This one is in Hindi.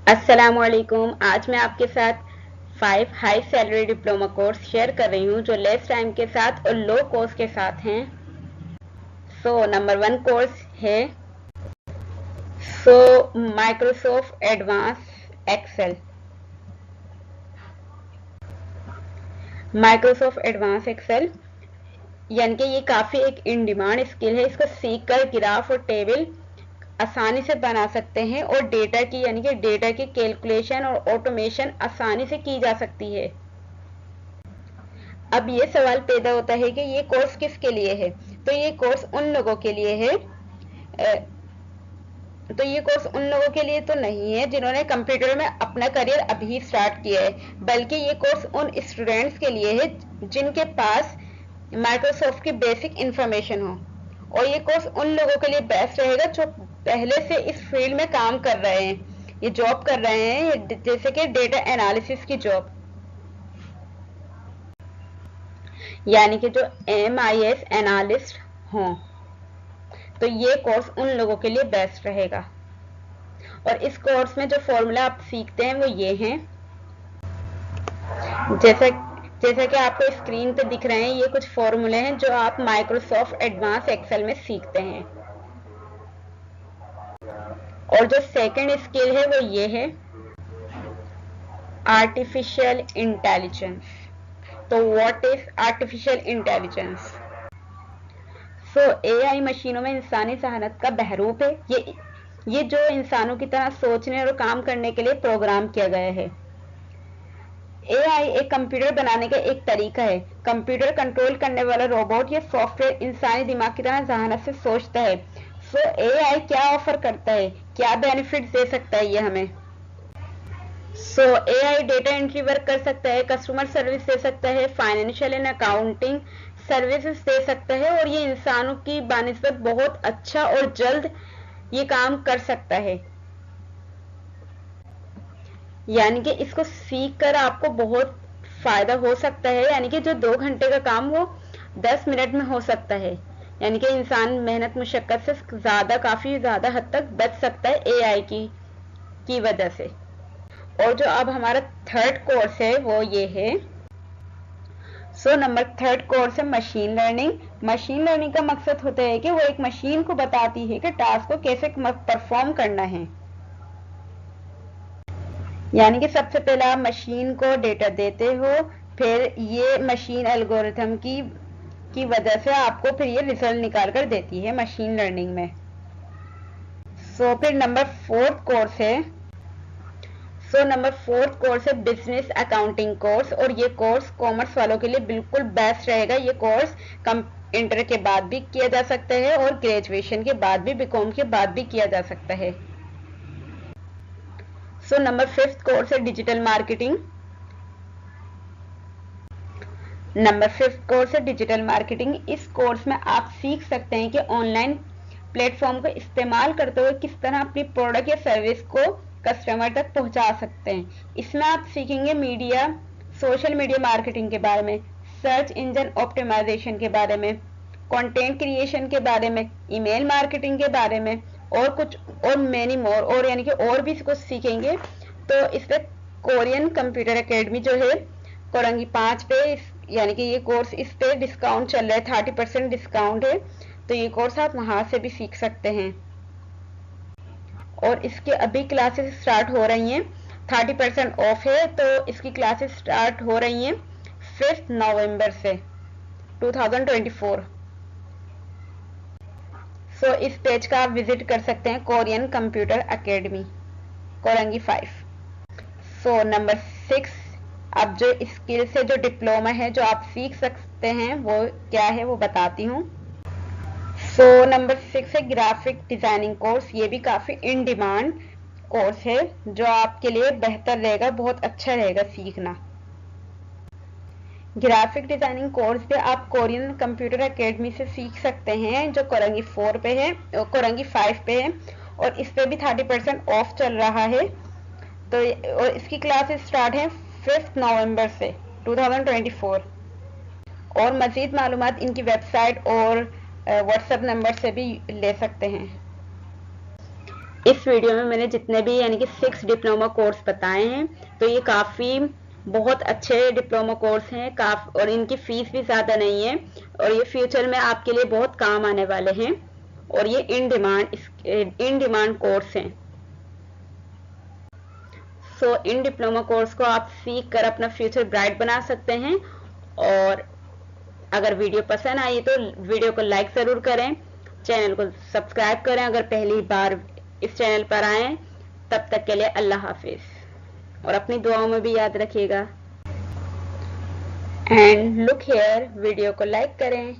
अस्सलामुअलैकुम। आज मैं आपके साथ 5 high salary diploma course share कर रही हूँ जो लेस टाइम के साथ और लो कॉस्ट के साथ हैं। नंबर 1 कोर्स है Microsoft advance Excel. Microsoft advance Excel यानी कि ये काफ़ी एक इन डिमांड स्किल है। इसको सीखकर ग्राफ और टेबल आसानी से बना सकते हैं और डेटा की यानी कि डेटा की कैलकुलेशन और ऑटोमेशन आसानी से की जा सकती है। अब ये सवाल पैदा होता है कि ये कोर्स किसके लिए है। तो ये कोर्स उन लोगों के लिए है तो ये कोर्स उन लोगों के लिए तो नहीं है जिन्होंने कंप्यूटर में अपना करियर अभी स्टार्ट किया है, बल्कि ये कोर्स उन स्टूडेंट्स के लिए है जिनके पास माइक्रोसॉफ्ट की बेसिक इंफॉर्मेशन हो। और ये कोर्स उन लोगों के लिए बेस्ट रहेगा जो पहले से इस फील्ड में काम कर रहे हैं, ये जॉब कर रहे हैं, जैसे कि डेटा एनालिसिस की जॉब, यानी कि जो MIS एनालिस्ट हों। तो ये कोर्स उन लोगों के लिए बेस्ट रहेगा। और इस कोर्स में जो फॉर्मूला आप सीखते हैं वो ये हैं, जैसा जैसा कि आपको स्क्रीन पे दिख रहे हैं। ये कुछ फॉर्मूले हैं जो आप माइक्रोसॉफ्ट एडवांस एक्सेल में सीखते हैं। और जो सेकंड स्किल है वो ये है आर्टिफिशियल इंटेलिजेंस। तो what is artificial intelligence? AI मशीनों में इंसानी जहानत का बहरूप है। ये जो इंसानों की तरह सोचने और काम करने के लिए प्रोग्राम किया गया है। AI एक कंप्यूटर बनाने का एक तरीका है। कंप्यूटर कंट्रोल करने वाला रोबोट या सॉफ्टवेयर इंसानी दिमाग की तरह जहानत से सोचता है। AI क्या ऑफर करता है, क्या बेनिफिट दे सकता है ये हमें? AI डेटा एंट्री वर्क कर सकता है, कस्टमर सर्विस दे सकता है, फाइनेंशियल एंड अकाउंटिंग सर्विसेज दे सकता है, और ये इंसानों की बानिस्बत बहुत अच्छा और जल्द ये काम कर सकता है। यानी कि इसको सीख कर आपको बहुत फायदा हो सकता है। यानी कि जो 2 घंटे का काम वो 10 मिनट में हो सकता है। यानी कि इंसान मेहनत मुशक्कत से काफी ज्यादा हद तक बच सकता है AI की वजह से। और जो अब हमारा थर्ड कोर्स है वो ये है। नंबर थर्ड कोर्स है मशीन लर्निंग। मशीन लर्निंग का मकसद होता है कि वो एक मशीन को बताती है कि टास्क को कैसे परफॉर्म करना है। यानी कि सबसे पहले आप मशीन को डेटा देते हो, फिर ये मशीन एल्गोरिथम की वजह से आपको फिर ये रिजल्ट निकाल कर देती है मशीन लर्निंग में। फिर नंबर फोर्थ कोर्स है नंबर फोर्थ कोर्स है बिजनेस अकाउंटिंग कोर्स। और ये कोर्स कॉमर्स वालों के लिए बिल्कुल बेस्ट रहेगा। ये कोर्स इंटर के बाद भी किया जा सकता है और ग्रेजुएशन के बाद भी, BCom के बाद भी किया जा सकता है। नंबर फिफ्थ कोर्स है digital marketing. Number fifth course है डिजिटल मार्केटिंग। इस कोर्स में आप सीख सकते हैं कि ऑनलाइन प्लेटफॉर्म का इस्तेमाल करते हुए किस तरह अपनी प्रोडक्ट या सर्विस को कस्टमर तक पहुंचा सकते हैं। इसमें आप सीखेंगे सोशल मीडिया मार्केटिंग के बारे में, सर्च इंजन ऑप्टिमाइजेशन के बारे में, कंटेंट क्रिएशन के बारे में, ईमेल मार्केटिंग के बारे में, और कुछ और मैनी मोर, और यानी कि और भी कुछ सीखेंगे। तो इस पे कोरियन कंप्यूटर एकेडमी जो है कोरंगी 5 पे, यानी कि ये कोर्स इस पे डिस्काउंट चल रहा है, 30% डिस्काउंट है। तो ये कोर्स आप वहां से भी सीख सकते हैं। और इसके अभी क्लासेस स्टार्ट हो रही हैं, 30% ऑफ है। तो इसकी क्लासेस स्टार्ट हो रही हैं 5 नवंबर से 2024। इस पेज का आप विजिट कर सकते हैं, Korean computer academy Korangi 5। Number 6, अब जो स्किल से जो डिप्लोमा है जो आप सीख सकते हैं वो क्या है वो बताती हूँ। नंबर 6 है ग्राफिक डिजाइनिंग कोर्स। ये भी काफी इन डिमांड कोर्स है जो आपके लिए बेहतर रहेगा, बहुत अच्छा रहेगा सीखना। ग्राफिक डिजाइनिंग कोर्स पे आप कोरियन कंप्यूटर एकेडमी से सीख सकते हैं जो कोरंगी 4 पे है, कोरंगी 5 पे है। और इस पे भी 30% ऑफ चल रहा है। तो और इसकी क्लासेस स्टार्ट है 5 नवंबर से 2024। और मजीद मालूमात इनकी वेबसाइट और व्हाट्सएप नंबर से भी ले सकते हैं। इस वीडियो में मैंने जितने भी यानी कि 6 डिप्लोमा कोर्स बताए हैं, तो ये काफ़ी बहुत अच्छे डिप्लोमा कोर्स हैं और इनकी फीस भी ज़्यादा नहीं है और ये फ्यूचर में आपके लिए बहुत काम आने वाले हैं और ये इन डिमांड कोर्स हैं। सो इन डिप्लोमा कोर्स को आप सीख कर अपना फ्यूचर ब्राइट बना सकते हैं। और अगर वीडियो पसंद आई तो वीडियो को लाइक ज़रूर करें, चैनल को सब्सक्राइब करें अगर पहली बार इस चैनल पर आए। तब तक के लिए अल्लाह हाफिज और अपनी दुआओं में भी याद रखिएगा। एंड लुक हियर, वीडियो को लाइक करें।